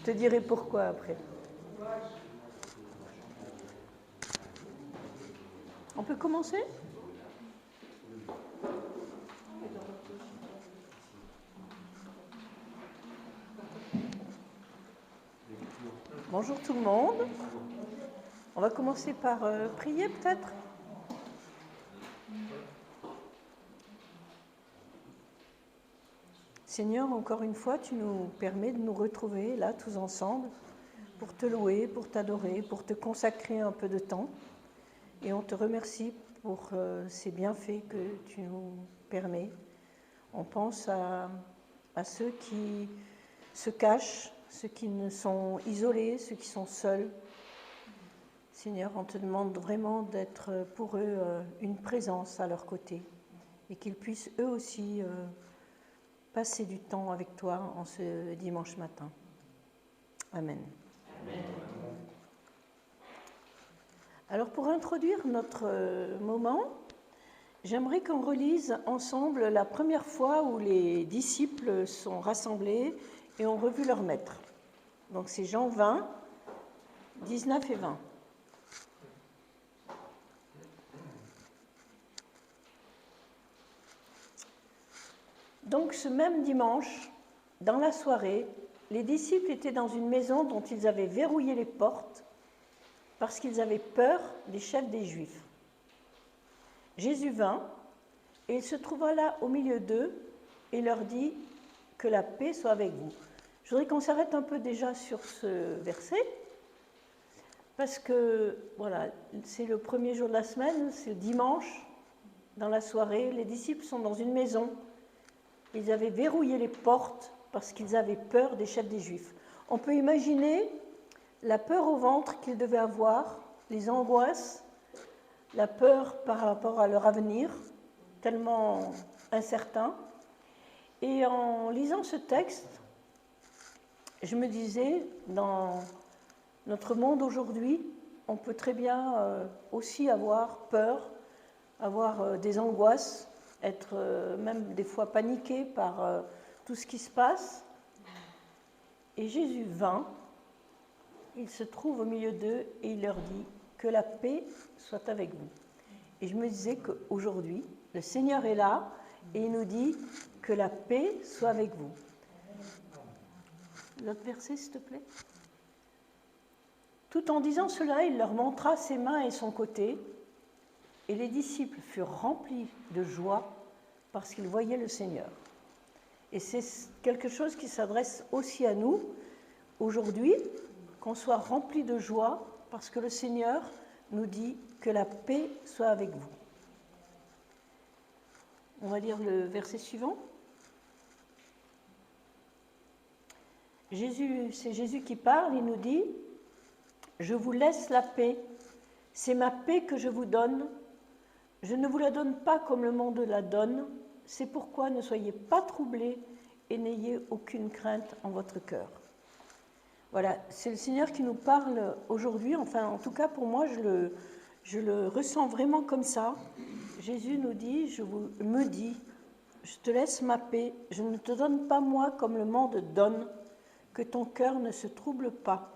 te dirai pourquoi après. On peut commencer ? Bonjour tout le monde. On va commencer par prier peut-être ? Seigneur, encore une fois, tu nous permets de nous retrouver là tous ensemble pour te louer, pour t'adorer, pour te consacrer un peu de temps. Et on te remercie pour ces bienfaits que tu nous permets. On pense à ceux qui se cachent, ceux qui ne sont isolés, ceux qui sont seuls. Seigneur, on te demande vraiment d'être pour eux une présence à leur côté et qu'ils puissent eux aussi passer du temps avec toi en ce dimanche matin. Amen. Amen. Alors pour introduire notre moment, j'aimerais qu'on relise ensemble la première fois où les disciples sont rassemblés et ont revu leur maître. Donc c'est Jean 20, 19 et 20. Donc ce même dimanche, dans la soirée, les disciples étaient dans une maison dont ils avaient verrouillé les portes parce qu'ils avaient peur des chefs des Juifs. Jésus vint et il se trouva là au milieu d'eux et leur dit « Que la paix soit avec vous ». Je voudrais qu'on s'arrête un peu déjà sur ce verset parce que voilà, c'est le premier jour de la semaine, c'est le dimanche, dans la soirée, les disciples sont dans une maison. Ils avaient verrouillé les portes parce qu'ils avaient peur des chefs des Juifs. On peut imaginer la peur au ventre qu'ils devaient avoir, les angoisses, la peur par rapport à leur avenir, tellement incertain. Et en lisant ce texte, je me disais, dans notre monde aujourd'hui, on peut très bien aussi avoir peur, avoir des angoisses, être même des fois paniqué par tout ce qui se passe. Et Jésus vint, il se trouve au milieu d'eux et il leur dit « Que la paix soit avec vous ». Et je me disais qu'aujourd'hui, le Seigneur est là et il nous dit « Que la paix soit avec vous ». L'autre verset, s'il te plaît. Tout en disant cela, il leur montra ses mains et son côté, et les disciples furent remplis de joie parce qu'ils voyaient le Seigneur. Et c'est quelque chose qui s'adresse aussi à nous aujourd'hui, qu'on soit remplis de joie parce que le Seigneur nous dit que la paix soit avec vous. On va lire le verset suivant. C'est Jésus qui parle, il nous dit « Je vous laisse la paix, c'est ma paix que je vous donne. Je ne vous la donne pas comme le monde la donne, c'est pourquoi ne soyez pas troublés et n'ayez aucune crainte en votre cœur. » Voilà, c'est le Seigneur qui nous parle aujourd'hui, enfin en tout cas pour moi je le ressens vraiment comme ça. Jésus nous dit, me dit, je te laisse ma paix, je ne te donne pas moi comme le monde donne, que ton cœur ne se trouble pas.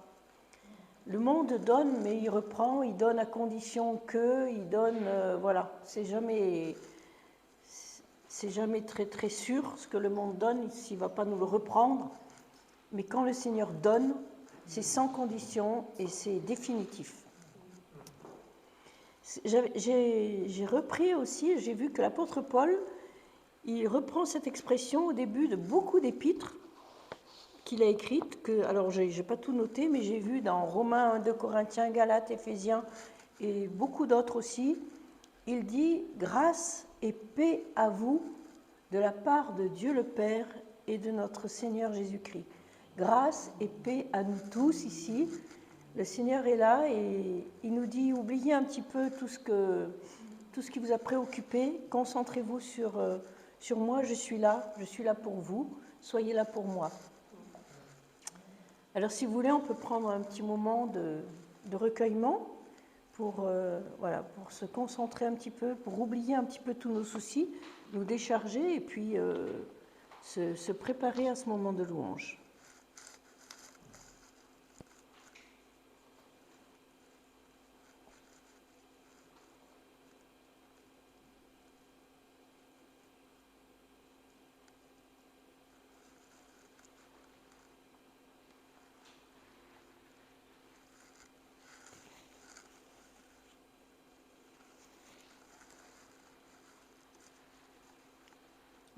Le monde donne, mais il reprend, il donne à condition que, il donne, voilà, c'est jamais très très sûr ce que le monde donne, s'il ne va pas nous le reprendre. Mais quand le Seigneur donne, c'est sans condition et c'est définitif. J'ai repris aussi, j'ai vu que l'apôtre Paul, il reprend cette expression au début de beaucoup d'épîtres qu'il a écrites, alors je n'ai pas tout noté, mais j'ai vu dans Romains, 2 Corinthiens, Galates, Éphésiens et beaucoup d'autres aussi, il dit « Grâce et paix à vous de la part de Dieu le Père et de notre Seigneur Jésus-Christ. » Grâce et paix à nous tous ici. Le Seigneur est là et il nous dit « Oubliez un petit peu tout ce qui vous a préoccupé, concentrez-vous sur moi, je suis là pour vous, soyez là pour moi. » Alors si vous voulez, on peut prendre un petit moment de recueillement pour se concentrer un petit peu, pour oublier un petit peu tous nos soucis, nous décharger et puis se préparer à ce moment de louange.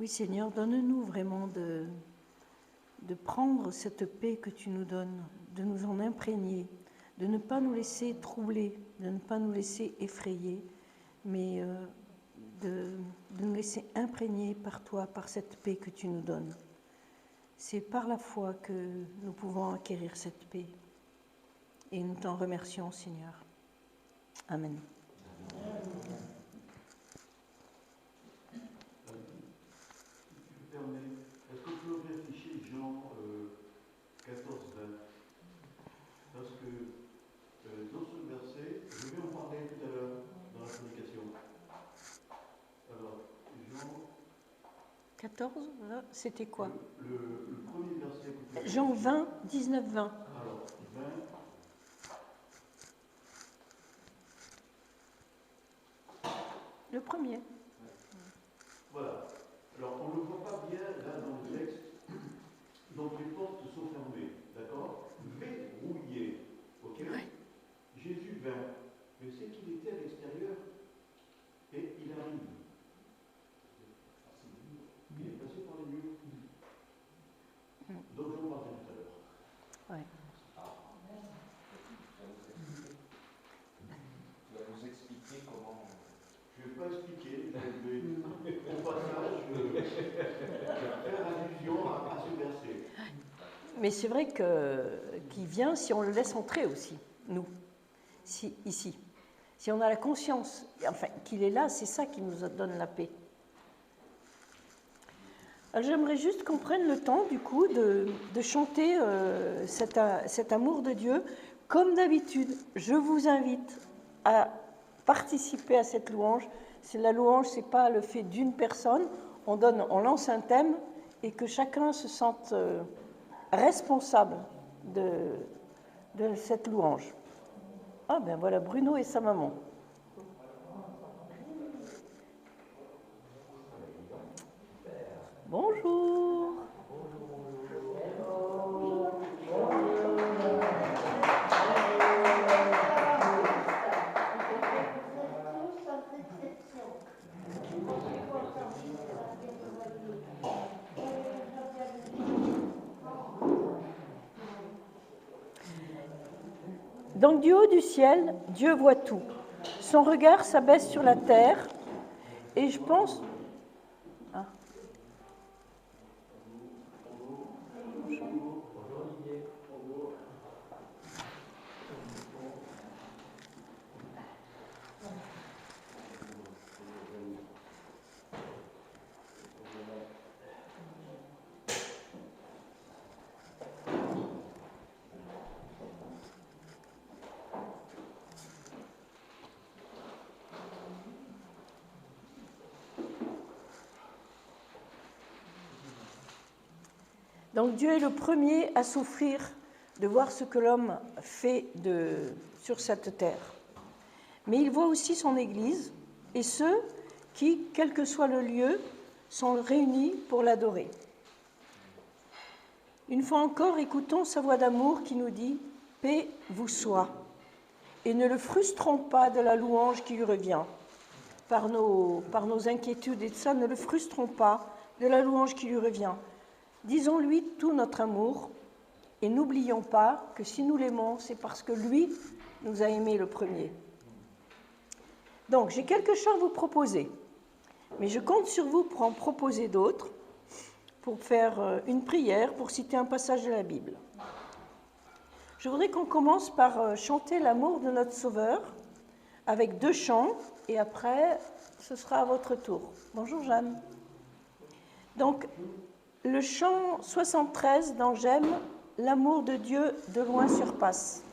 Oui, Seigneur, donne-nous vraiment de prendre cette paix que tu nous donnes, de nous en imprégner, de ne pas nous laisser troubler, de ne pas nous laisser effrayer, mais de nous laisser imprégner par toi, par cette paix que tu nous donnes. C'est par la foi que nous pouvons acquérir cette paix. Et nous t'en remercions, Seigneur. Amen. Est-ce qu'on peut réfléchir Jean 14, 20 parce que dans ce verset, je vais en parler tout à l'heure dans la prédication. Alors, Jean 14, c'était quoi? Le premier verset. Jean 20, 19, 20. Alors, 20. Le premier. Voilà. Alors, on ne le voit pas bien là dans le texte. Donc, les portes sont fermées. D'accord? Verrouillées. Ok? Oui. Jésus vint. Mais c'est qu'il était à l'extérieur. Et il arrive. Il est passé par les murs. Donc, j'en parlerai tout à l'heure. Oui. Tu vas nous expliquer comment. Je ne vais pas expliquer, je vais, au passage, faire allusion à ce verset. Mais c'est vrai qu'il vient si on le laisse entrer aussi, nous, ici. Si on a la conscience, enfin, qu'il est là, c'est ça qui nous donne la paix. Alors, j'aimerais juste qu'on prenne le temps, du coup, de chanter cet amour de Dieu. Comme d'habitude, je vous invite à participer à cette louange. C'est la louange, c'est pas le fait d'une personne. On lance un thème et que chacun se sente responsable de cette louange. Ah ben voilà, Bruno et sa maman. Bonjour. Donc du haut du ciel, Dieu voit tout. Son regard s'abaisse sur la terre et je pense... Ah. Donc Dieu est le premier à souffrir de voir ce que l'homme fait sur cette terre. Mais il voit aussi son Église et ceux qui, quel que soit le lieu, sont réunis pour l'adorer. Une fois encore, écoutons sa voix d'amour qui nous dit « Paix vous soit » et ne le frustrons pas de la louange qui lui revient. Par nos inquiétudes et de ça, ne le frustrons pas de la louange qui lui revient. Disons-lui tout notre amour et n'oublions pas que si nous l'aimons, c'est parce que lui nous a aimés le premier. Donc, j'ai quelques chants à vous proposer, mais je compte sur vous pour en proposer d'autres, pour faire une prière, pour citer un passage de la Bible. Je voudrais qu'on commence par chanter l'amour de notre Sauveur avec 2 chants, et après, ce sera à votre tour. Bonjour Jeanne. Donc, le chant 73 dans J'aime, l'amour de Dieu de loin surpasse.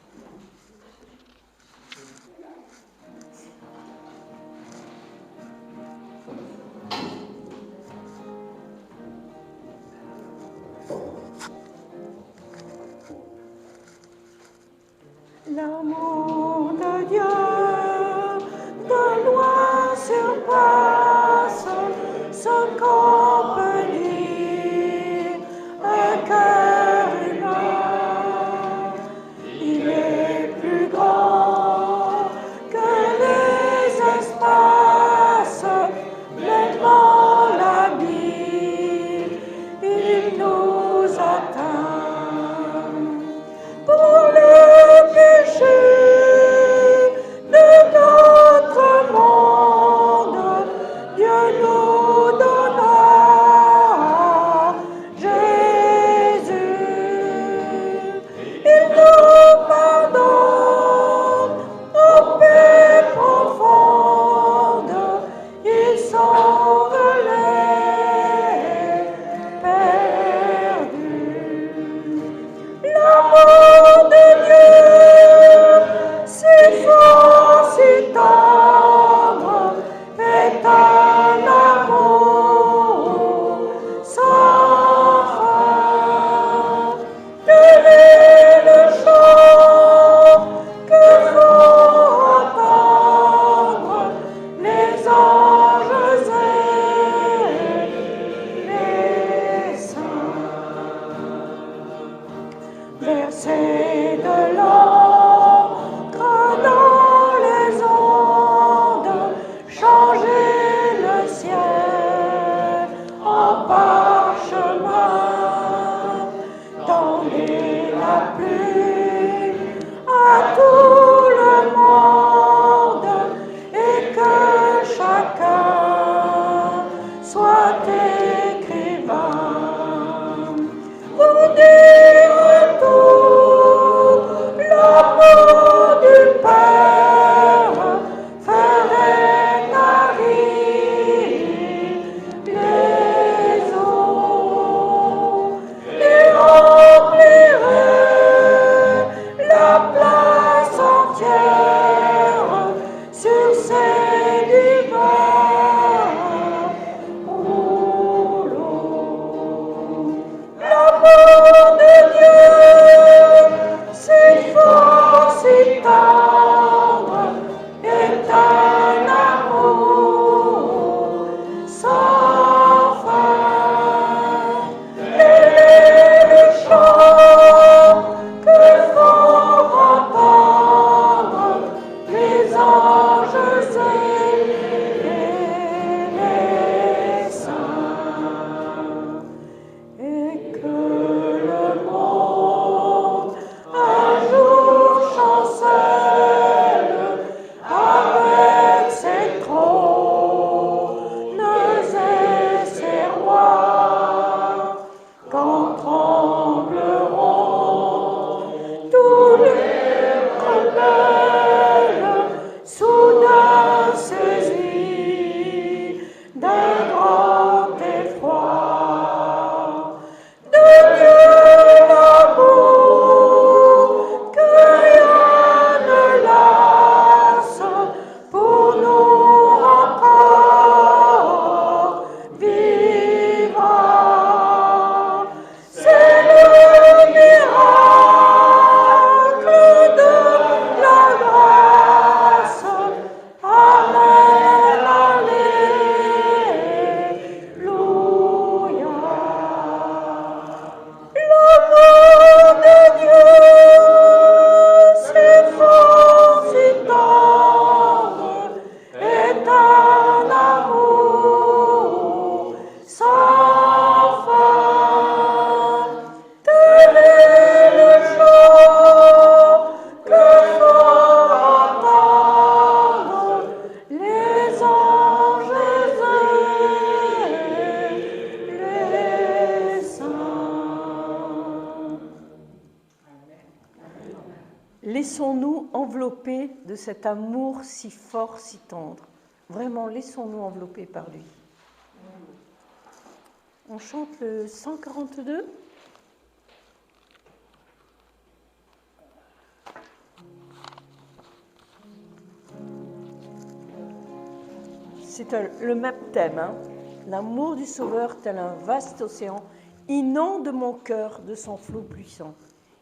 L'amour de Dieu de loin surpasse ce qu'on peut dire, un cœur humain. Il est plus grand que les espaces, nettement l'habite. enveloppés de cet amour si fort, si tendre. Vraiment, laissons-nous envelopper par lui. On chante le 142. C'est le même thème, hein. L'amour du Sauveur, tel un vaste océan, inonde mon cœur de son flot puissant.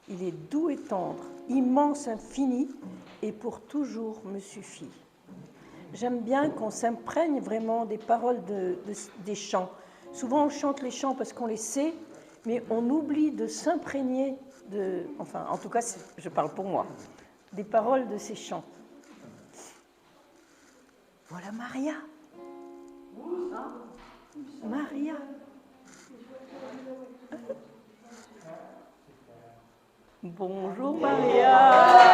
Il est doux et tendre, immense, infini, et pour toujours me suffit. J'aime bien qu'on s'imprègne vraiment des paroles des chants. Souvent, on chante les chants parce qu'on les sait, mais on oublie de s'imprégner enfin, en tout cas, je parle pour moi, des paroles de ces chants. Voilà Maria. Maria. Bonjour Maria.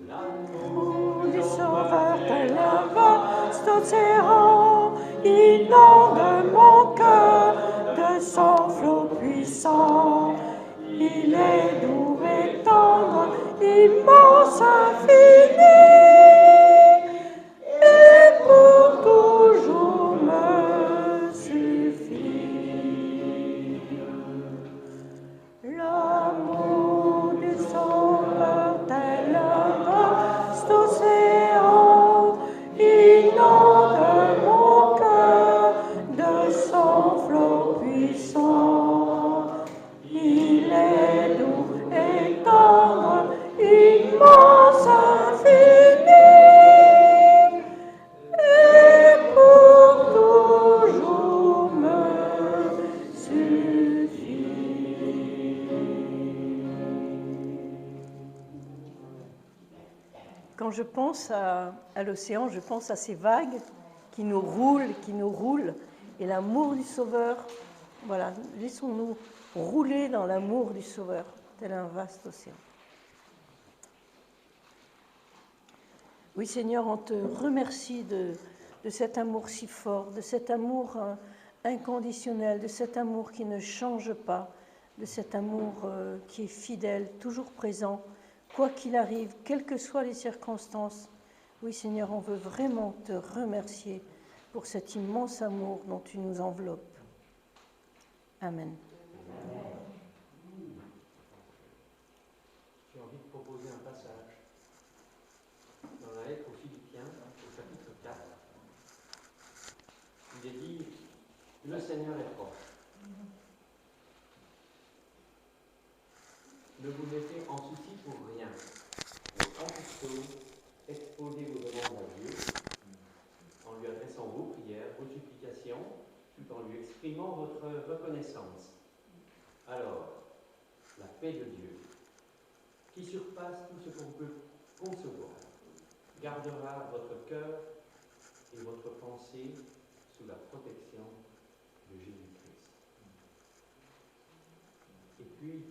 L'amour du Sauveur tel un vaste océan inonde mon cœur de son flot puissant. Il est doux et tendre, immense, infini, et pour toujours me suffit. L'amour du Sauveur tel un vaste océan inonde mon cœur de son flot puissant. Il est doux et tendre, immense, infini, et pour toujours me suffit. Quand je pense à l'océan, je pense à ces vagues qui nous roulent, et l'amour du Sauveur, voilà, laissons-nous rouler dans l'amour du Sauveur, tel un vaste océan. Oui, Seigneur, on te remercie de cet amour si fort, de cet amour inconditionnel, de cet amour qui ne change pas, de cet amour qui est fidèle, toujours présent, quoi qu'il arrive, quelles que soient les circonstances. Oui, Seigneur, on veut vraiment te remercier pour cet immense amour dont tu nous enveloppes. Amen. J'ai envie de proposer un passage dans la lettre aux Philippiens, au chapitre 4. Il est dit « Le Seigneur est proche. Ne vous mettez en souci pour rien, mais en toute chose, exposez vos demandes à Dieu, en lui adressant vos prières, vos supplications, tout en lui exprimant votre reconnaissance. Alors, la paix de Dieu, qui surpasse tout ce qu'on peut concevoir, gardera votre cœur et votre pensée sous la protection de Jésus-Christ. » Et puis,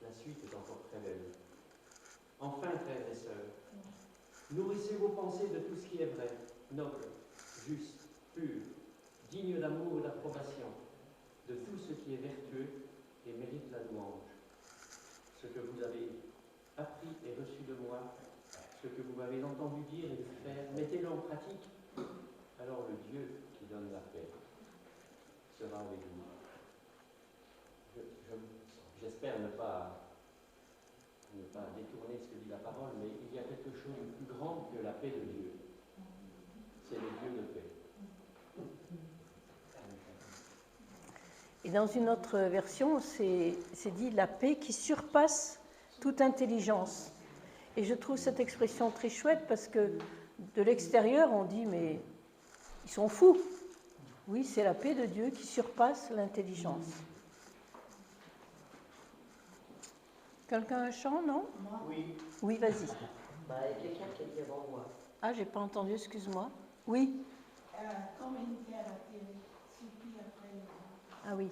la suite est encore très belle. Enfin, frères et sœurs, nourrissez vos pensées de tout ce qui est vrai, noble, juste, pur, digne d'amour et d'approbation, de tout ce qui est vertueux et mérite la louange. Ce que vous avez appris et reçu de moi, ce que vous m'avez entendu dire et faire, mettez-le en pratique. Alors le Dieu qui donne la paix sera avec vous. J'espère ne pas détourner ce que dit la parole, mais il y a quelque chose de plus grand que la paix de Dieu. C'est le Dieu de paix. Et dans une autre version, c'est dit la paix qui surpasse toute intelligence. Et je trouve cette expression très chouette parce que de l'extérieur, on dit mais ils sont fous. Oui, c'est la paix de Dieu qui surpasse l'intelligence. Quelqu'un a un chant, non? Oui. Oui, vas-y. Il y a quelqu'un qui a dit avant moi. Ah, j'ai pas entendu, excuse-moi. Oui. Comme il était à la télé, suivi après le... Ah oui.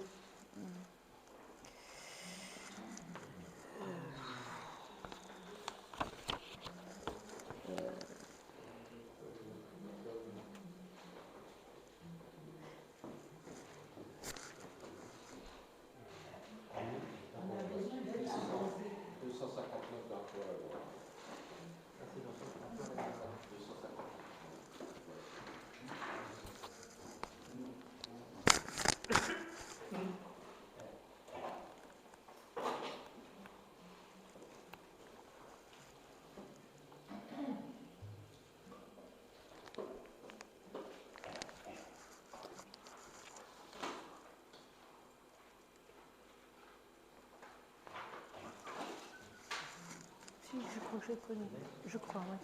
crois que je connais. Je crois, oui.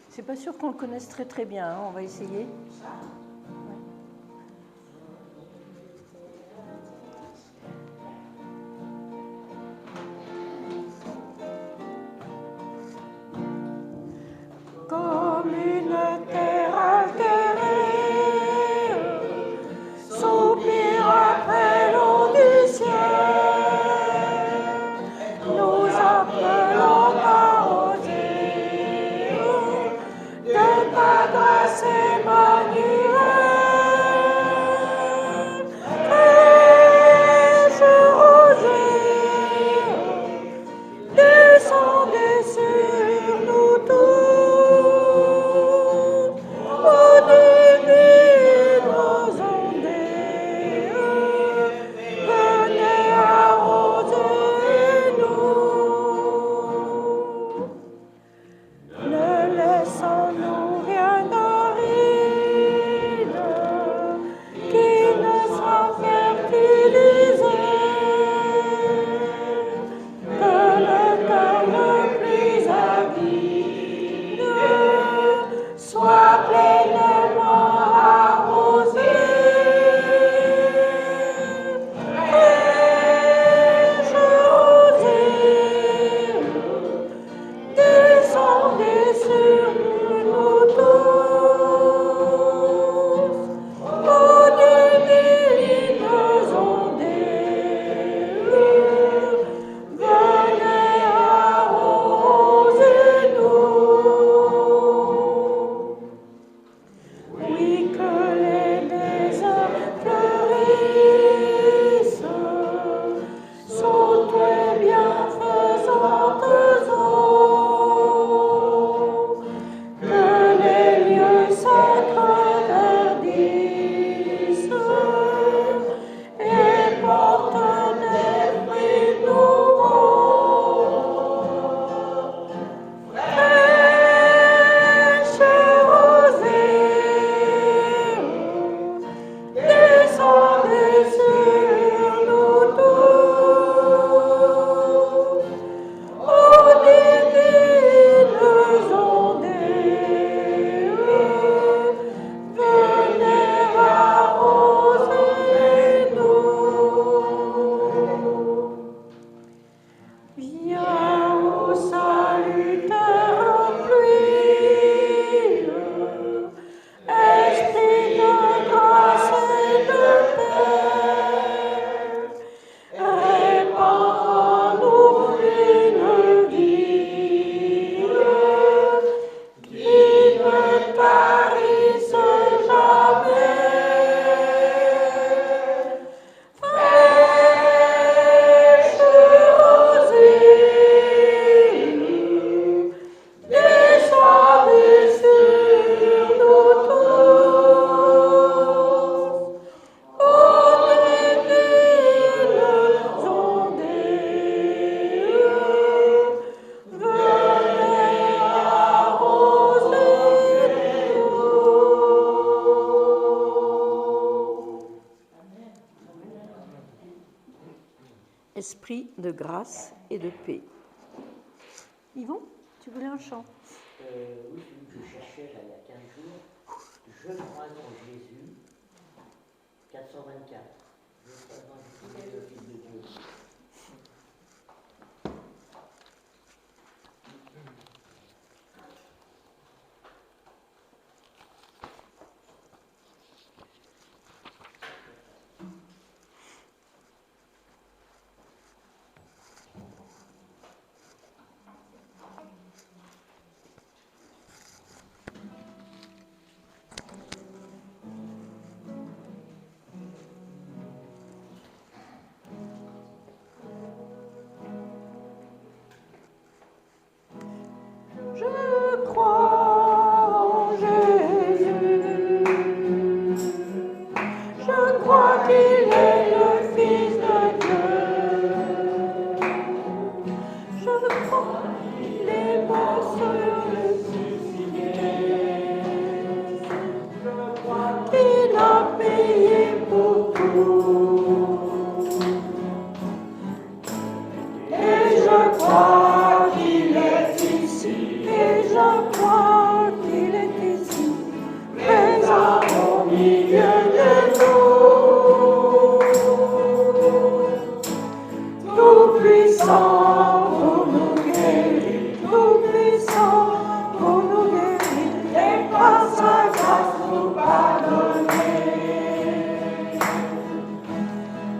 C'est pas sûr qu'on le connaisse très très bien, hein. On va essayer. Comme une terre altérée, soupire après l'eau du ciel, nous appelons à oser de ta grâce Emmanuel. Fraîche rosée, descendez sur nous tous, ô divines ondées, venez arroser nous. Ne laissons-nous rien d'aride qui ne sera fertilisé, que le cœur le plus avide soit pleinement arrosé. Fraîche rosée, descendez sur nous tous, ô divines ondées, venez arroser nous. Oui, que les déserts fleurissent sous tes bienfaisantes eaux, que les lieux sacrés verdissent et portent des fruits nouveaux. Fraîche rosée, descendez sur nous tous, ô divines ondées, venez arroser nous. Viens au salutaire pluie, esprit de grâce et de paix, répands en nous une vie qui ne tarisse jamais. Fraîche rosée, descendez sur nous tous, ô divines ondées, venez arroser nous. Esprit de grâce et de paix. Yvon, tu voulais un chant? Oui, je cherchais là, il y a 15 jours. Je crois en Jésus, 424. Je crois en Jésus, le Fils de Dieu. Tout-puissant pour nous guérir, tout-puissant pour nous guérir, et par sa grâce nous pardonner.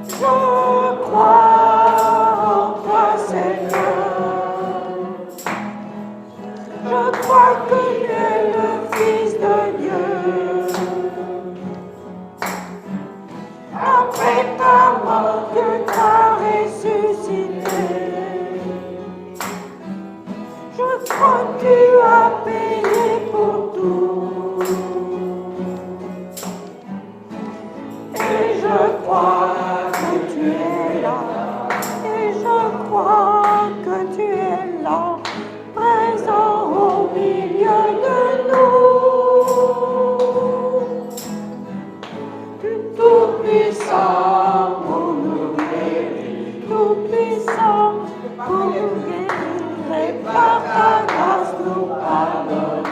Je crois en toi, Seigneur. Je crois que tu es le Fils de Dieu. Après ta mort, que tu as ressuscité. Je crois que tu as payé pour tout. Et je crois que tu es là. Et je crois que tu es là, présent au milieu de nous. Tout-puissant pour nous guérir, tout-puissant pour nous guérir, et par ta grâce nous pardonner.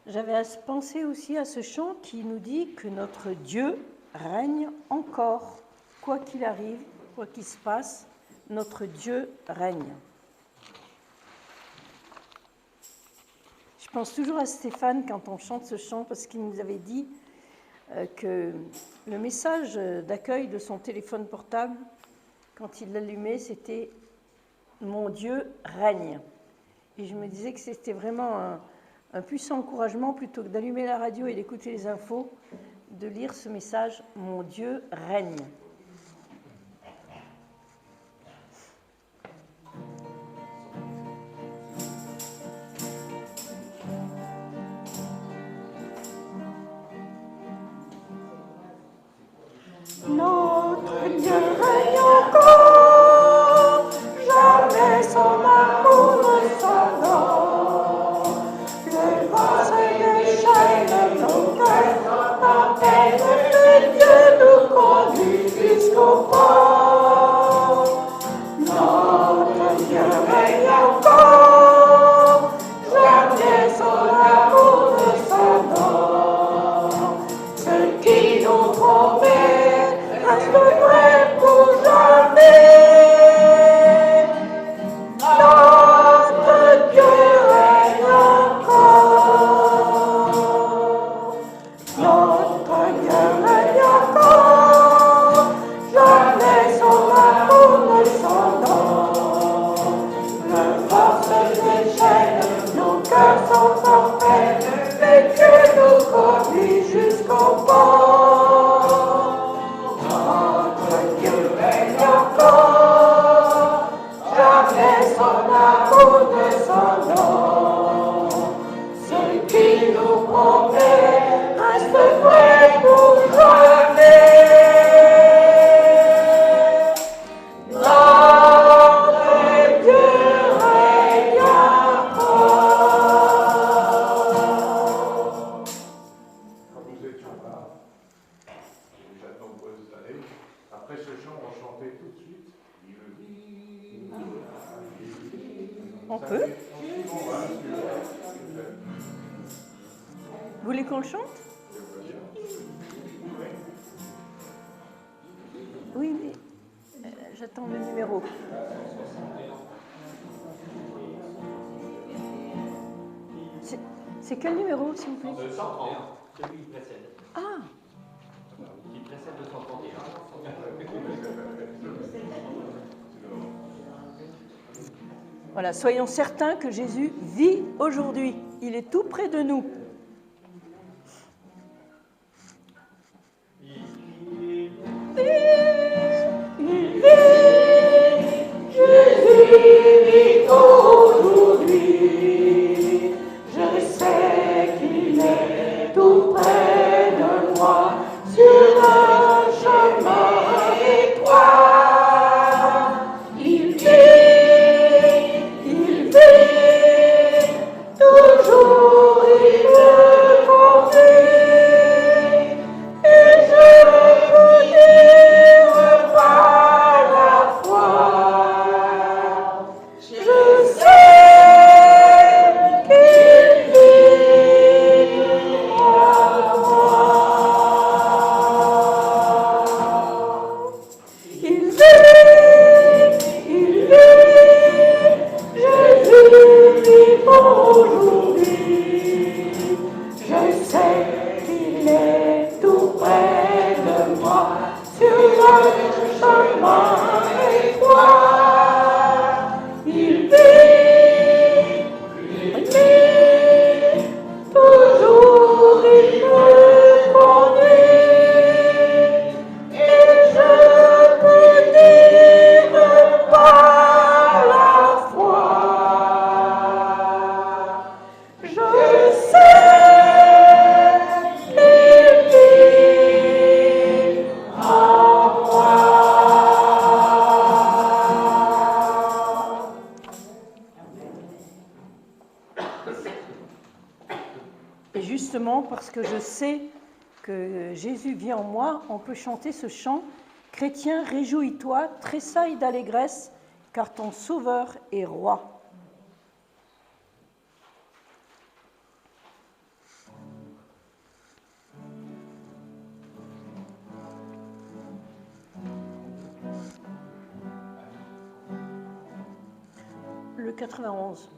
J'avais pensé aussi à ce chant qui nous dit que notre Dieu règne encore. Quoi qu'il arrive, quoi qu'il se passe, notre Dieu règne. Je pense toujours à Stéphane quand on chante ce chant parce qu'il nous avait dit que le message d'accueil de son téléphone portable, quand il l'allumait, c'était « Mon Dieu règne ». Et je me disais que c'était vraiment un puissant encouragement, plutôt que d'allumer la radio et d'écouter les infos, de lire ce message « Mon Dieu règne ». Notre Dieu règne encore, jamais son amour ne s'endort. Le vent se déchaîne, nos cœurs n'appellent que Dieu nous conduit jusqu'au port. Notre Dieu règne encore, jamais son amour ne s'endort. Ce qui nous promet reste vrai pour jamais. Notre Dieu règne encore. Notre Dieu règne encore. Jamais son amour ne s'endort. Le vent se déchaîne, nos cœurs sont en peine, mais Dieu nous conduit jusqu'au port. Notre Dieu règne encore, jamais son amour ne s'endort. Ce qui nous promet reste vrai pour jamais. Notre Dieu règne encore. Quand nous étions là, déjà de nombreuses années, après ce chant, on chantait tout de suite. On peut? Vous voulez qu'on le chante? Oui, mais j'attends le numéro. C'est quel numéro, s'il vous plaît? 130, celui qui précède. Ah, Qui précède 231. voilà, soyons certains que Jésus vit aujourd'hui. Il est tout près de nous. Il vit, Jésus vit aujourd'hui. Je sais qu'il est tout près de moi sur un chemin étroit. Il vit, toujours il me conduit. Et je peux dire par la foi justement, parce que je sais que Jésus vit en moi, on peut chanter ce chant. Chrétien, réjouis-toi, tressaille d'allégresse, car ton Sauveur est roi. Le 91.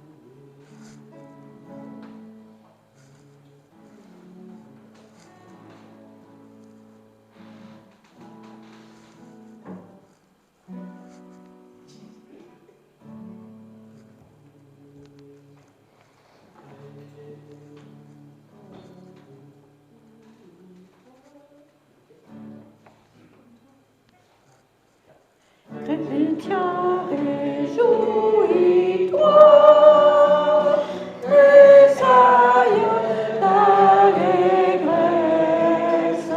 Chrétien, réjouis-toi, tressaille d'allégresse,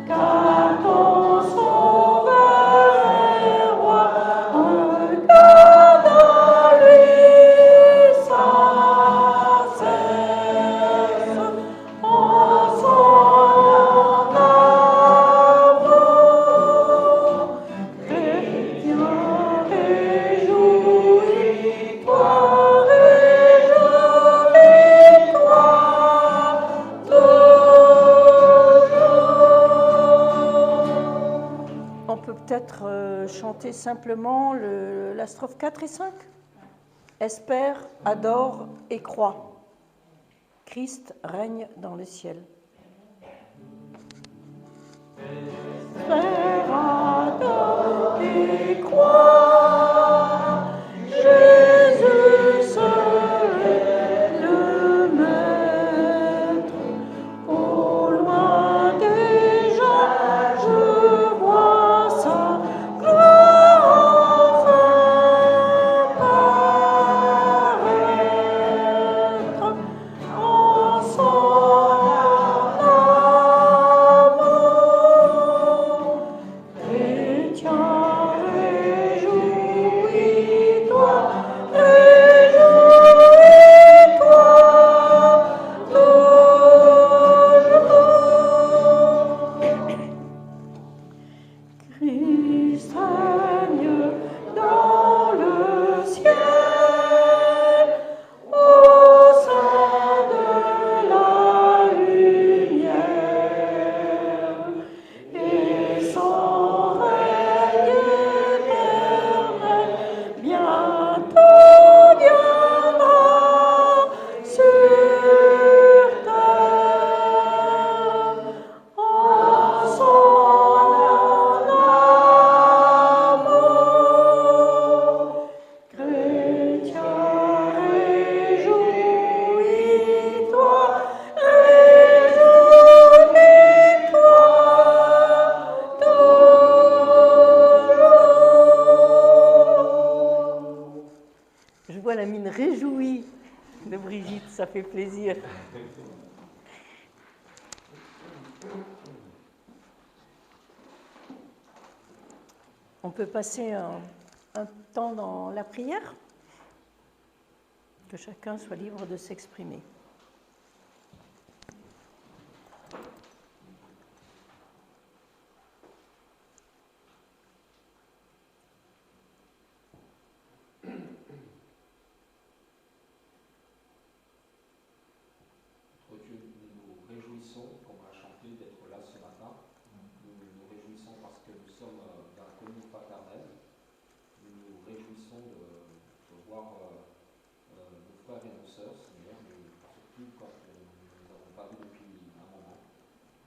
car ton Sauveur est roi. Regarde en lui sans cesse, en son amour. Chrétien, réjouis-toi, réjouis-toi, toujours. On peut peut-être chanter simplement la strophe 4 et 5. Espère, adore et crois. Christ règne dans le ciel. Espère, adore et crois. Jésus seul est le Maître. Au loin déjà, je vois sa gloire enfin paraître en son amour. Chrétien, réjouis-toi, réjouis-toi, toujours. Christ règne dans le ciel, au sein de la lumière, et son règne éternel bientôt viendra sur terre. En son amour, chrétien, réjouis-toi, réjouis-toi, toujours. Je vois la mine réjouie de Brigitte, ça fait plaisir. On peut passer un temps dans la prière, que chacun soit libre de s'exprimer. Notre Dieu, nous nous réjouissons, comme on l'a chanté, d'être là ce matin. Nous nous réjouissons parce que nous sommes dans la communion fraternelle. Nous nous réjouissons de voir nos frères et nos sœurs, Seigneur, surtout quand nous ne les avons pas vus depuis un moment.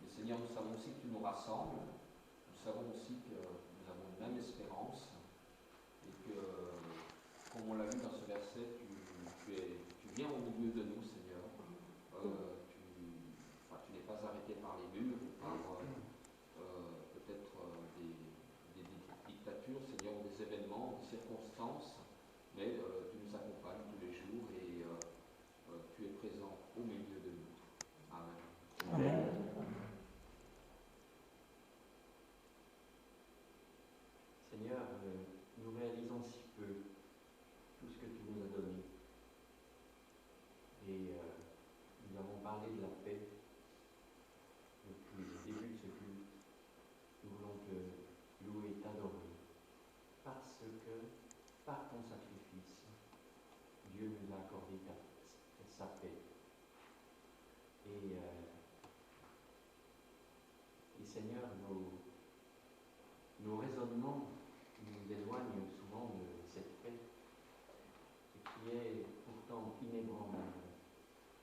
Mais Seigneur, nous savons aussi que tu nous rassembles. Nous savons aussi que nous avons une même espérance et que, comme on l'a vu dans ce verset, tu viens au milieu de nous, Seigneur. Tu n'es pas arrêté par les murs ou par peut-être des dictatures, Seigneur, ou des événements, des circonstances, mais tu nous accompagnes tous les jours et tu es présent au milieu de nous. Amen. Amen. par ton sacrifice, Dieu nous a accordé sa paix. Et Seigneur, nos raisonnements nous éloignent souvent de cette paix qui est pourtant inébranlable.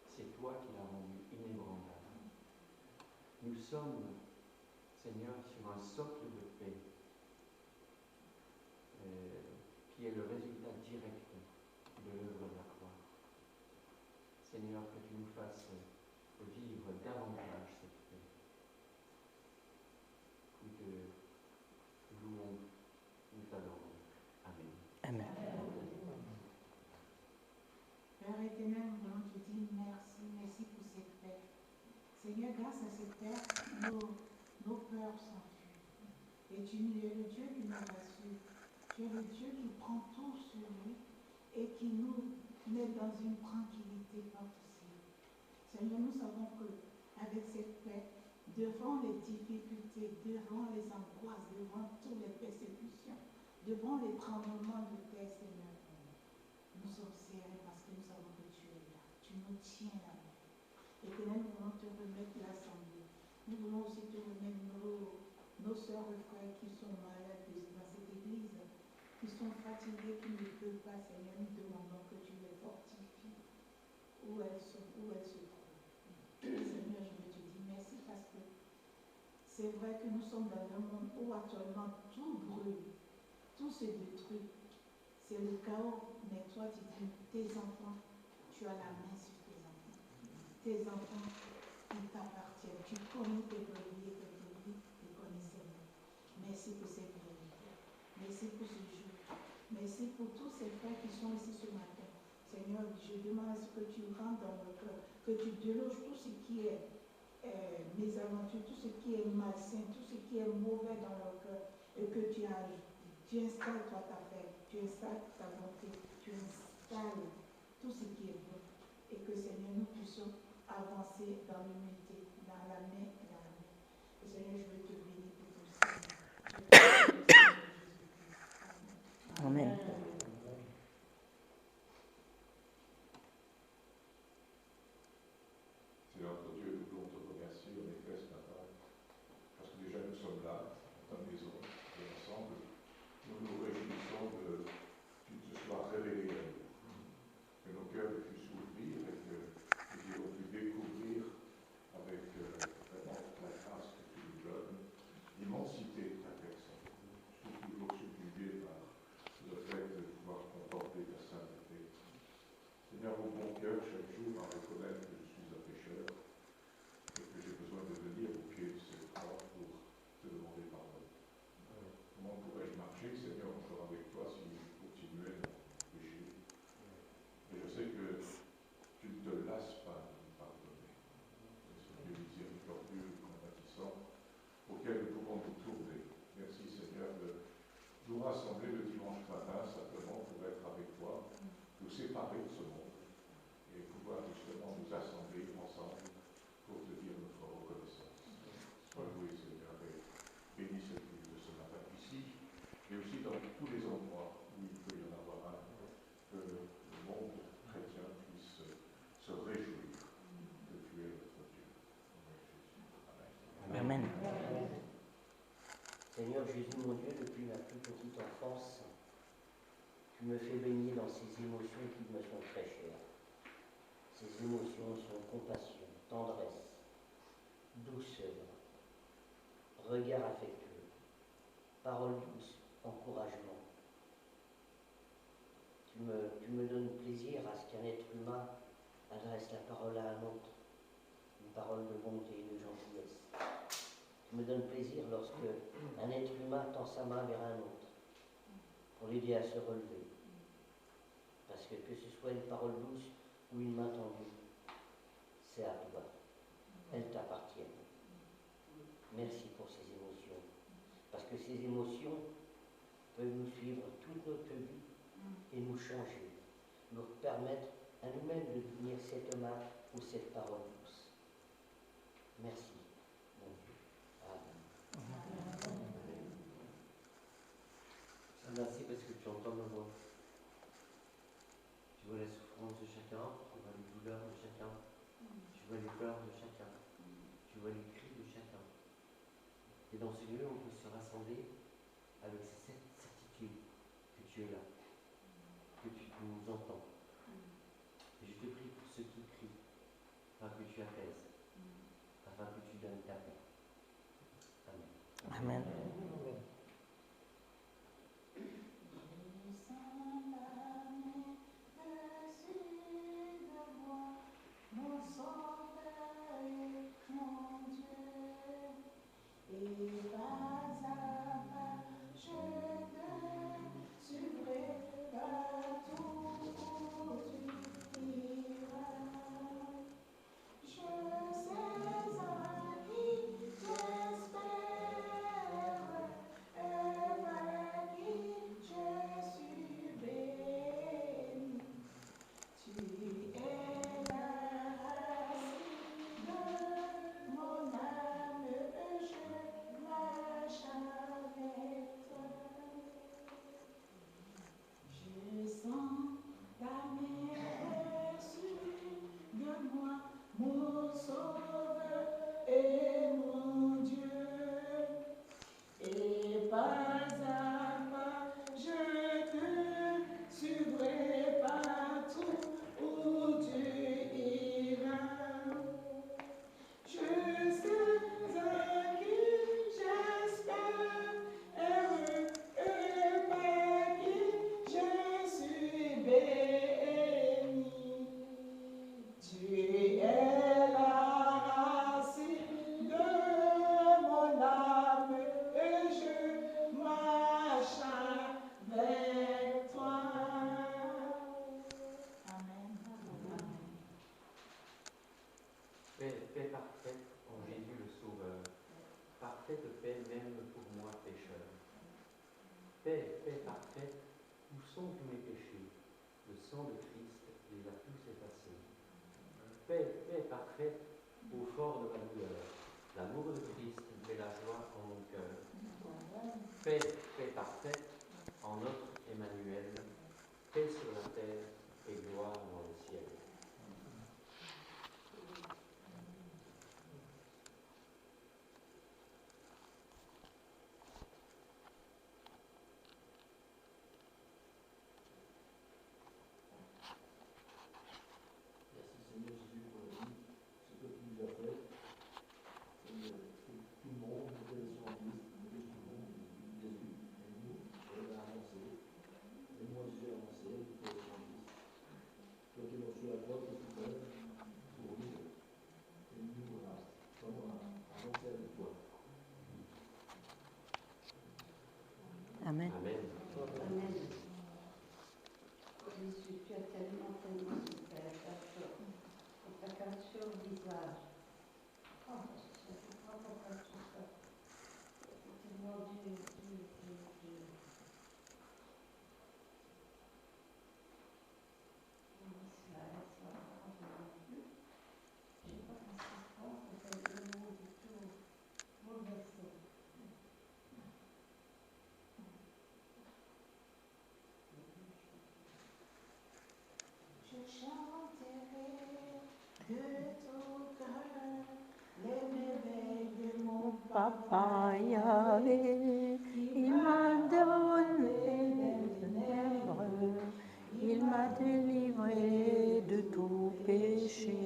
C'est toi qui l'as rendue inébranlable. Nous sommes, Seigneur, sur un socle de paix qui est le résultat direct de l'œuvre de la croix. Seigneur, que tu nous fasses vivre davantage cette paix. Nous te louons, nous t'adorons. Amen. Amen. Père éternel, nous voulons te dire merci pour cette paix. Seigneur, grâce à cette paix, nos peurs s'enfuient. Et tu es le Dieu qui nous rassure. Tu es le Dieu qui prend tout sur lui et qui nous met dans une tranquillité pas possible. Seigneur, nous savons qu'avec cette paix, devant les difficultés, devant les angoisses, devant toutes les persécutions, devant les tremblements de terre, Seigneur, nous sommes serrés parce que nous savons que tu es là. Tu nous tiens la main. Éternel, nous voulons te remettre l'assemblée. Nous voulons aussi te remettre nos sœurs et frères qui sont malades dans cette église, qui sont fatigués, qui ne peuvent pas, Seigneur. Nous demandons que tu les fortifies où elles se trouvent. Seigneur, je veux te dire merci parce que c'est vrai que nous sommes dans un monde où actuellement tout brûle, tout se détruit. C'est le chaos, mais toi tu dis, tes enfants, tu as la main sur tes enfants. Tes enfants, ils t'appartiennent. Tu connais tes brebis et tes brebis, tu connais Seigneur. Merci pour cette vérité. Merci pour ce jour. Merci pour tous ces frères qui sont ici ce matin. Seigneur, je demande à ce que tu rentres dans leur cœur, que tu déloges tout ce qui est mésaventure, tout ce qui est malsain, tout ce qui est mauvais dans leur cœur, et que tu installes toi ta paix, tu installes ta bonté, tu installes tout ce qui est bon, et que Seigneur, nous puissions avancer dans l'unité, dans la main et dans la main. Et Seigneur, je veux te bénir pour tout ça. Je te bénis, Amen. Seigneur notre Dieu, nous voulons te remercier en effet ce matin, parce que déjà nous sommes là, dans ta maison, et ensemble, nous nous réjouissons que tu te sois révélé à nous, que nos cœurs aient pu s'ouvrir et que nous ayons pu découvrir avec vraiment la grâce que tu nous donnes, l'immensité de ta personne. Je suis toujours subjugué par le fait de pouvoir contempler ta sainteté. Seigneur, au bon cœur, chaque jour, à reconnaître que je suis un pécheur et que j'ai besoin de venir au pied de cette croix pour te demander pardon. Comment pourrais-je marcher, Seigneur, encore avec toi si je continuais dans mon péché? Et je sais que tu ne te lasses pas de nous pardonner. C'est ce Dieu miséricordieux et compatissant auquel nous pouvons nous tourner. Merci, Seigneur, de nous rassembler le dimanche matin simplement pour être avec toi, nous séparer de ce monde et pouvoir justement nous assembler ensemble pour te dire notre reconnaissance. Sois loué, Seigneur, et bénis cette église de ce matin ici, mais aussi dans tous les endroits où il peut y en avoir un, que le monde chrétien puisse se réjouir que tu es notre Dieu. Au nom de Jésus. Amen. Amen. Seigneur Jésus, mon Dieu, depuis ma plus petite enfance, tu me fais baigner dans ces émotions qui me sont très chères. Ces émotions sont compassion, tendresse, douceur, regard affectueux, paroles douces, encouragement. Tu me donnes plaisir à ce qu'un être humain adresse la parole à un autre, une parole de bonté, de gentillesse. Tu me donnes plaisir lorsque un être humain tend sa main vers un autre pour l'aider à se relever. Parce que ce soit une parole douce ou une main tendue, c'est à toi. Elles t'appartiennent. Merci pour ces émotions. Parce que ces émotions peuvent nous suivre toute notre vie et nous changer, nous permettre à nous-mêmes de devenir cette main ou cette parole douce. Merci, mon Dieu. Amen. Merci parce que tu entends ma voix. dans ce lieu, on peut se rassembler avec cette certitude que tu es là, que tu nous entends. Et je te prie pour ceux qui crient, afin que tu apaises, afin que tu donnes ta paix. Amen. Amen. Paix parfaite en Jésus le Sauveur, parfaite paix même pour moi pécheur. Paix parfaite, où sont tous mes péchés? Le sang de Christ les a tous effacés. Paix parfaite, au fort de ma douleur, l'amour de Christ met la joie en mon cœur. Paix parfaite, en notre Emmanuel, paix sur la terre et gloire dans le ciel. Amen. Amen. Amen. Jésus, tu as tellement souffert, ta cassure au visage. Oh, je ne sais pas pourquoi tout ça. C'est tellement dur. Papa Yahvé, il m'a donné des lèvres, il m'a délivré de tout péché.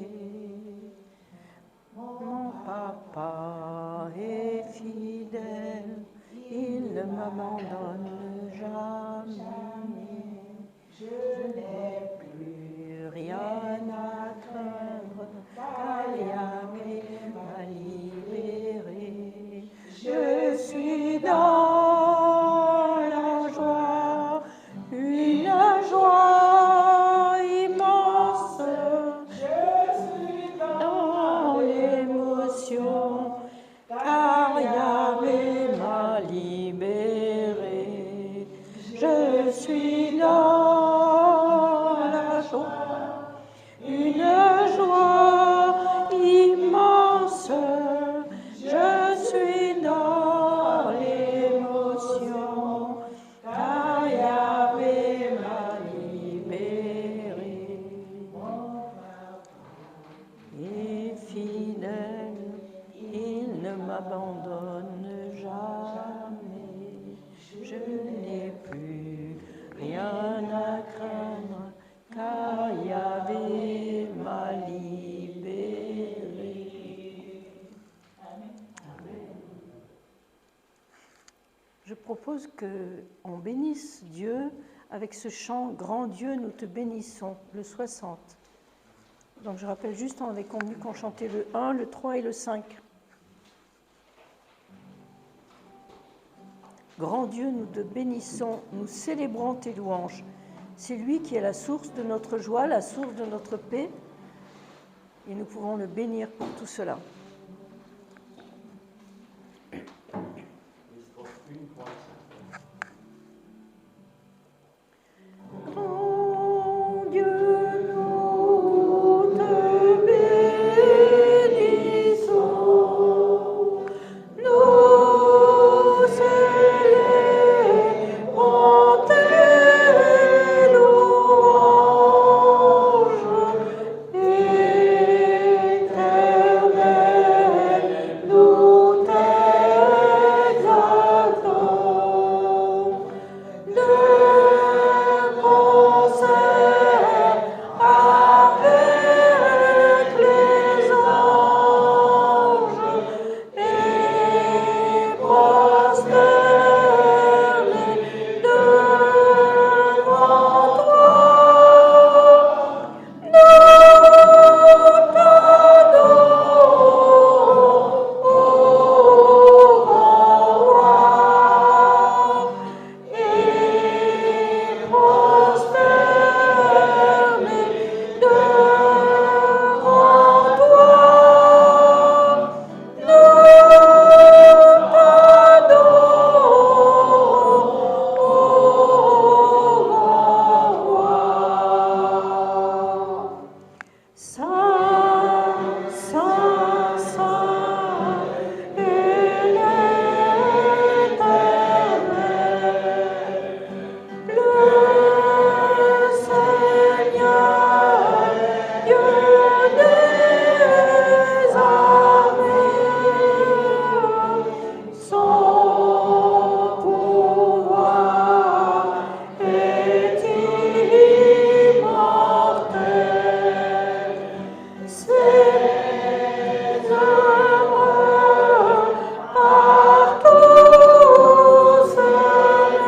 Mon papa est fidèle, il ne m'abandonne jamais. Je n'ai plus rien à craindre, car Yahvé m'a libéré. Je suis dans la joie, une joie immense. Je suis dans l'émotion, car Yahvé m'a libéré. Je suis dans la joie, une joie immense. Je suis dans l'émotion, car Yahvé m'a libéré. Et fidèle, il ne m'abandonne jamais. propose qu'on bénisse Dieu avec ce chant « Grand Dieu, nous te bénissons », le 60. Donc je rappelle juste, on avait convenu qu'on chantait le 1, le 3 et le 5. Grand Dieu, nous te bénissons, nous célébrons tes louanges. C'est lui qui est la source de notre joie, la source de notre paix, et nous pouvons le bénir pour tout cela. Grand Dieu, nous te bénissons, nous célébrons tes louanges, Éternel, nous t'exaltons. Le concert avec les anges et prosternés devant toi, nous t'adorons, ô grand roi, et prosternés devant toi, nous t'adorons, ô grand roi. Saint, Saint, Saint est l'Éternel, le Seigneur, Dieu des armées. Son pouvoir est immortel. Ses œuvres partout semées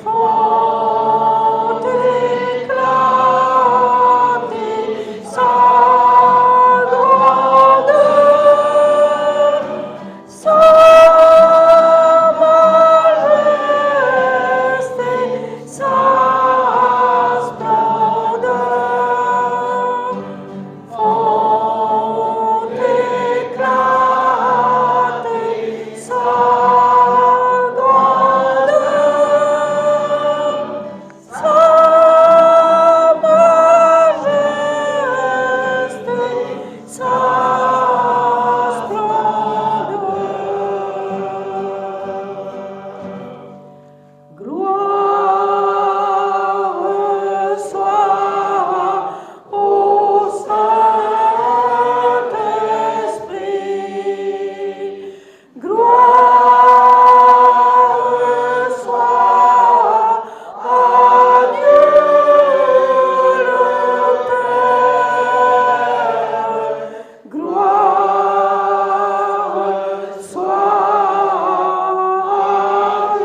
font éclater sa grandeur, sa majesté, sa splendeur font éclater sa grandeur, sa majesté, sa splendeur. Gloire soit au Saint-Esprit. Gloire soit à Dieu le Père. Gloire soit à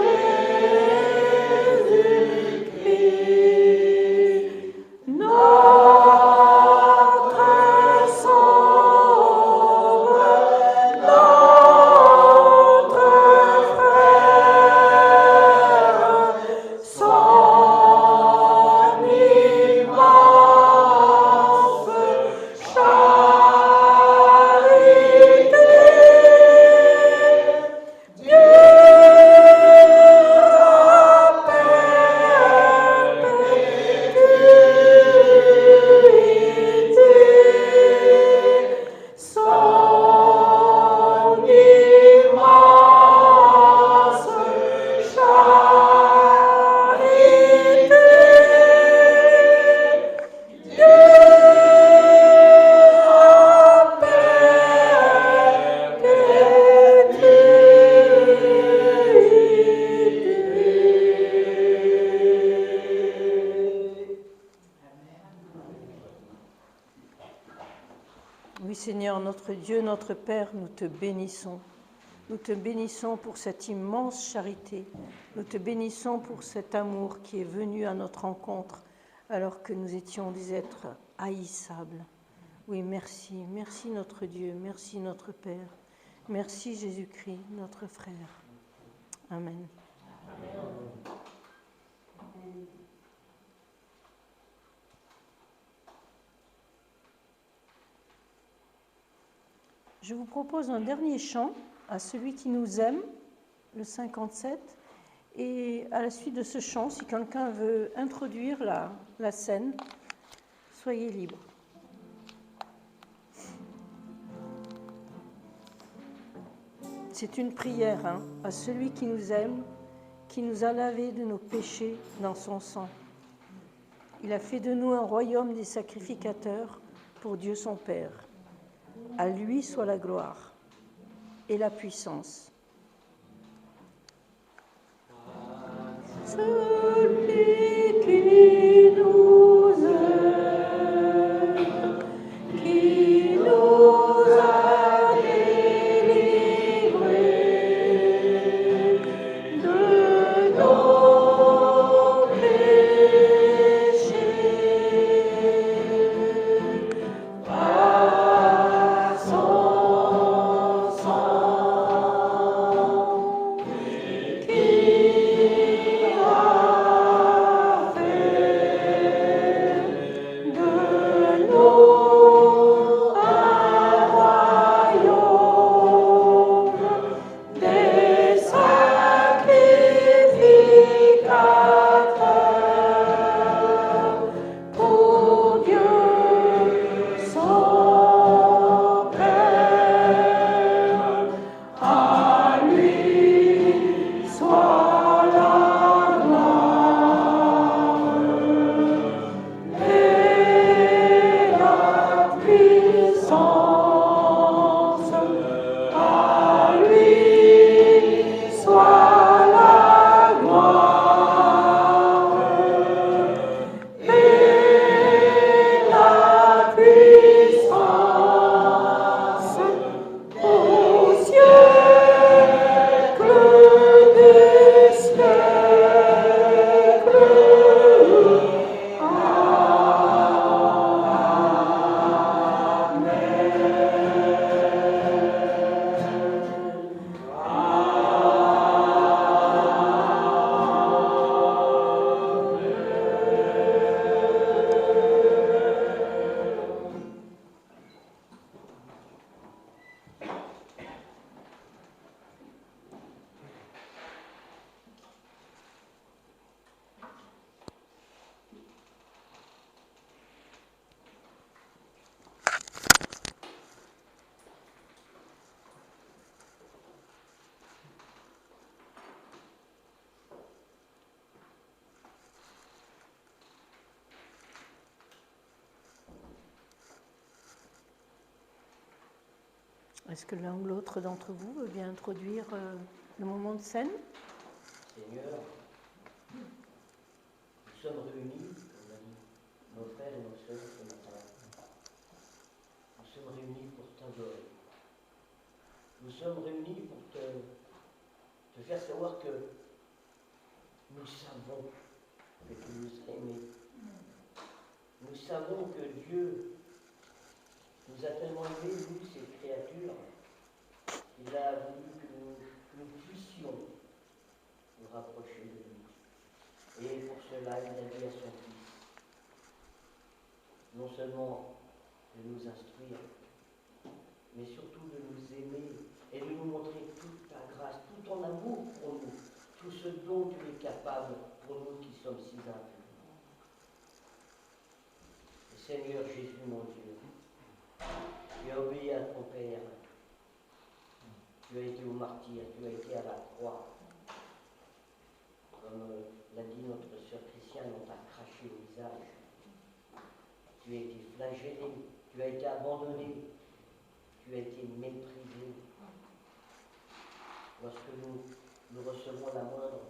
Jésus-Christ, notre Sauveur, notre frère, son immense charité. Dieu à perpétuité, son immense charité. Dieu à perpétuité. Oui, Seigneur, notre Dieu, notre Père, nous te bénissons. Nous te bénissons pour cette immense charité. Nous te bénissons pour cet amour qui est venu à notre rencontre alors que nous étions des êtres haïssables. Oui, merci. Merci notre Dieu. Merci notre Père. Merci Jésus-Christ, notre frère. Amen. Je vous propose un dernier chant à celui qui nous aime, le 57. Et à la suite de ce chant, si quelqu'un veut introduire la scène, soyez libre. C'est une prière à celui qui nous aime, qui nous a lavés de nos péchés dans son sang. Il a fait de nous un royaume des sacrificateurs pour Dieu son Père. À lui soit la gloire et la puissance. Celui qui nous aime, qui nous a délivrés de nos péchés par son sang, qui a fait de nous un royaume des sacrificateurs pour Dieu son Père. À lui soit la gloire et la puissance. À lui soit la gloire et la puissance au siècle des siècles. Est-ce que l'un ou l'autre d'entre vous veut bien introduire le moment de scène? Seigneur, nous sommes réunis, comme a dit nos frères et nos sœurs ce matin. Nous sommes réunis pour t'adorer. Nous sommes réunis pour te faire savoir que nous savons que tu nous as aimés. Nous savons que Dieu nous a tellement aimés, nous, ces créatures, qu'il a voulu que nous puissions nous rapprocher de lui. Et pour cela, il a dit à son Fils, non seulement de nous instruire, mais surtout de nous aimer et de nous montrer toute ta grâce, tout ton amour pour nous, tout ce dont tu es capable pour nous qui sommes si impuissants. Seigneur Jésus, mon Dieu, tu as obéi à ton Père, tu as été au martyr, tu as été à la croix. Comme l'a dit notre sœur Christiane, on t'a craché au visage. Tu as été flagellé, tu as été abandonné, tu as été méprisé. Lorsque nous recevons la moindre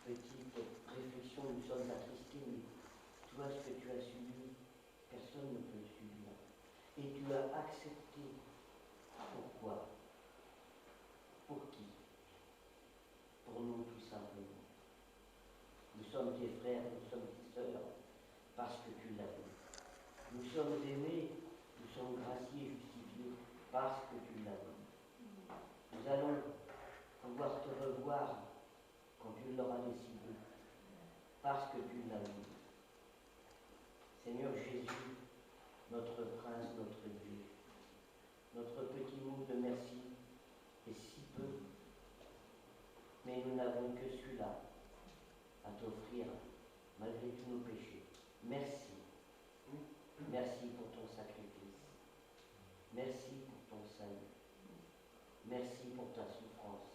petite réflexion, nous sommes attristés, mais toi, ce que tu as subi, personne ne peut le subir. Et tu as accepté. Pourquoi? Pour qui? sommes tes frères, nous sommes tes sœurs, parce que tu l'as voulu. Nous sommes aimés, nous sommes graciés, justifiés, parce que tu l'as voulu. Nous allons pouvoir te revoir quand tu l'auras décidé, parce que tu l'as voulu. Seigneur Jésus, notre prince, notre Dieu, notre petit mot de merci est si peu, mais nous n'avons que celui-là à t'offrir malgré tous nos péchés. Merci. Merci pour ton sacrifice. Merci pour ton salut. Merci pour ta souffrance.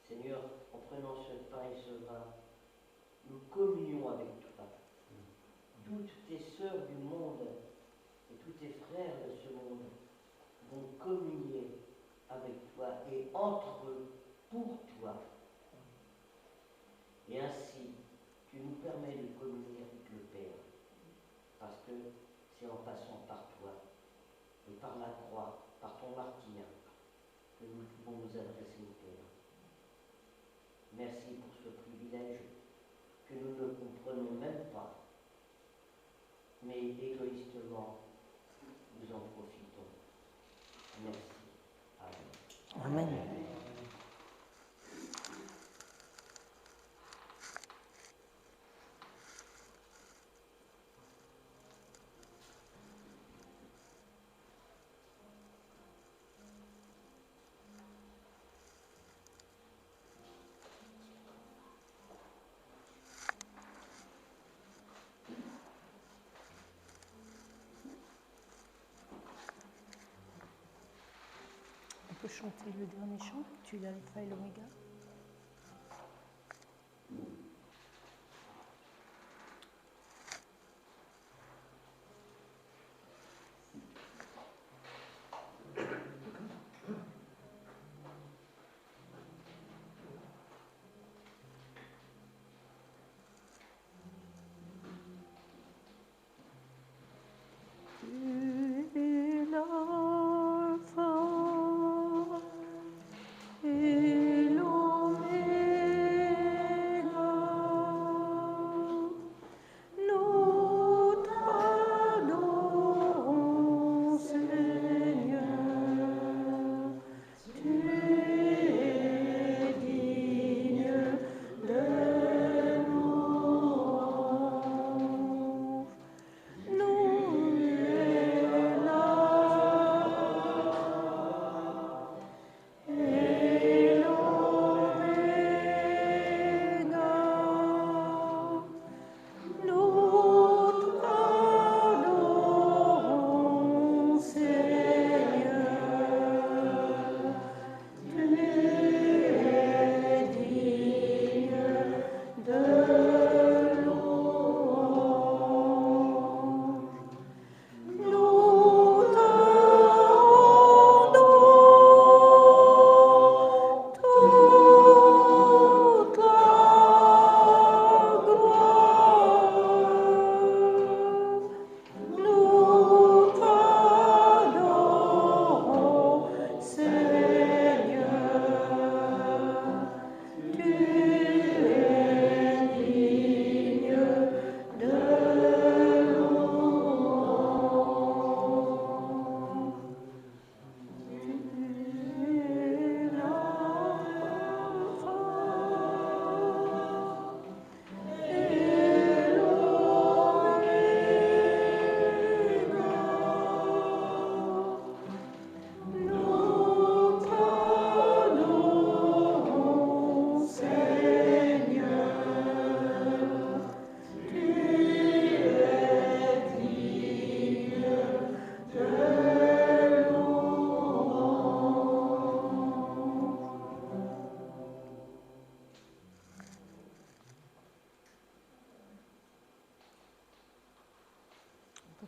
Seigneur, en prenant ce pain et ce vin, nous communions avec toi. Toutes tes sœurs du monde et tous tes frères de ce monde vont communier avec toi et entre eux pour toi. Et ainsi, tu nous permets de communier avec le Père, parce que c'est en passant par toi et par la croix, par ton martyre, que nous pouvons nous adresser au Père. Merci pour ce privilège que nous ne comprenons même pas, mais égoïstement, nous en profitons. Merci. Amen. Amen. On peut chanter le dernier chant, tu l'as l'alpha et l'oméga.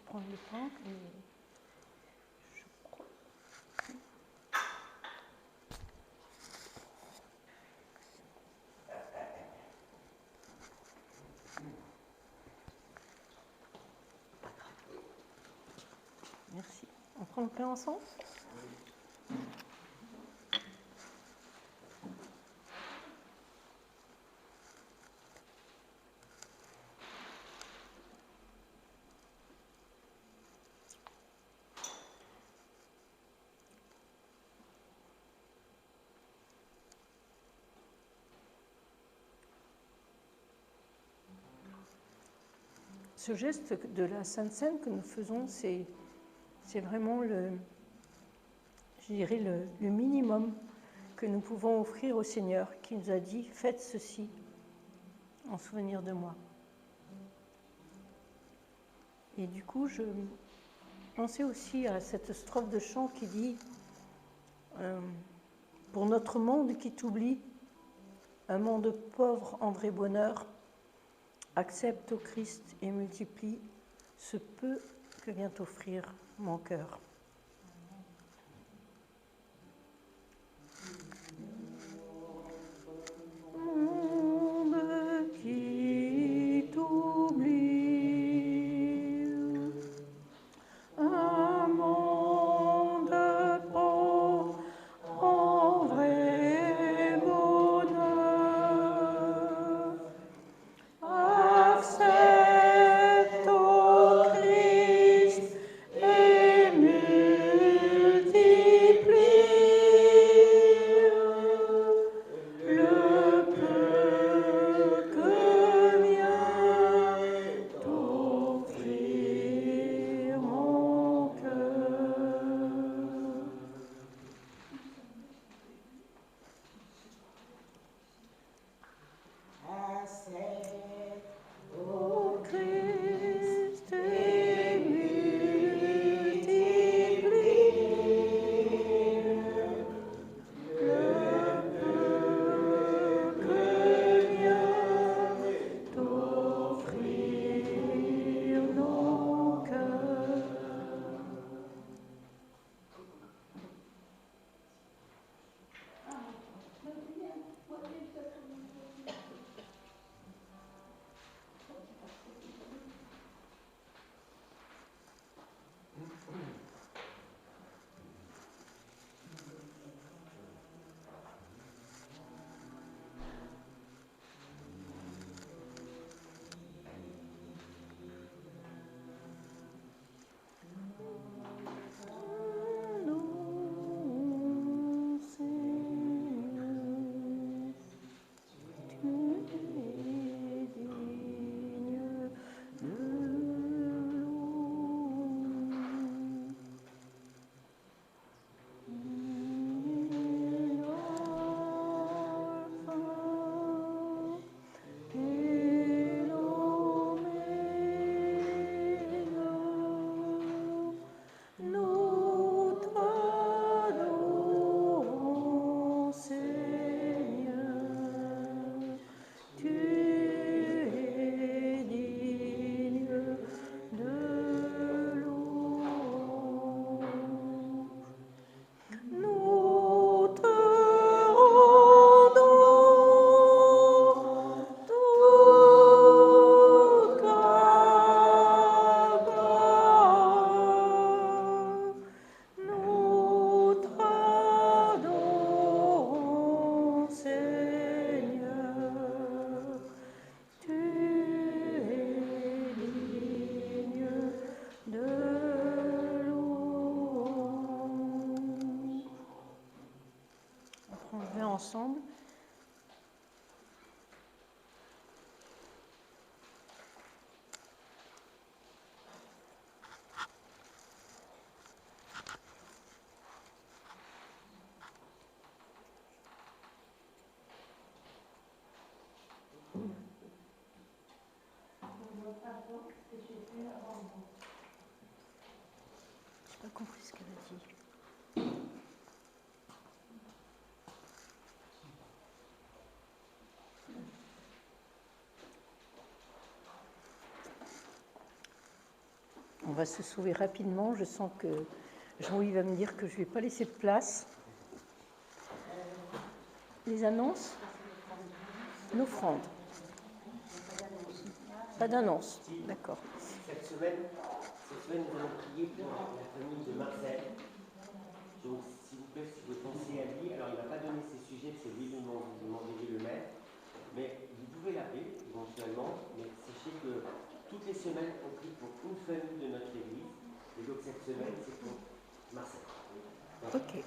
Prendre le pain et je crois. Merci. On prend le pain ensemble ? ce geste de la Sainte Seine que nous faisons, c'est vraiment je dirais le minimum que nous pouvons offrir au Seigneur, qui nous a dit « Faites ceci en souvenir de moi ». Et du coup, je pensais aussi à cette strophe de chant qui dit pour notre monde qui t'oublie, un monde pauvre en vrai bonheur, accepte au Christ et multiplie ce peu que vient t'offrir mon cœur. Monde qui t'oublie, un monde pauvre en vrai bonheur, accepte au Christ et multiplie le peu que vient t'offrir mon cœur. Accepte, Ô Christ, et multiplie le peu que vient t'offrir nos cœurs. Nous, Seigneur, tu es digne de l'Alpha et l'Oméga. Nous t'adorons, Seigneur, tu es digne de louange. Nous te rendons toute gloire. Nous t'adorons, Seigneur, tu es digne de louange. On prend le vin ensemble. J'ai pas compris ce qu'elle a dit. On va se sauver rapidement. Je sens que Jean-Louis va me dire que je ne vais pas laisser de place. Les annonces, l'offrande. Pas d'annonce, d'accord. Cette semaine, nous allons prier pour la famille de Marcel. Donc, s'il vous plaît, si vous pensez à lui, alors il ne va pas donner ses sujets, c'est lui qui m'a envoyé le mail, mais vous pouvez l'appeler éventuellement, mais sachez que toutes les semaines, on prie pour une famille de notre église, et donc cette semaine, c'est pour Marcel. Voilà. Ok.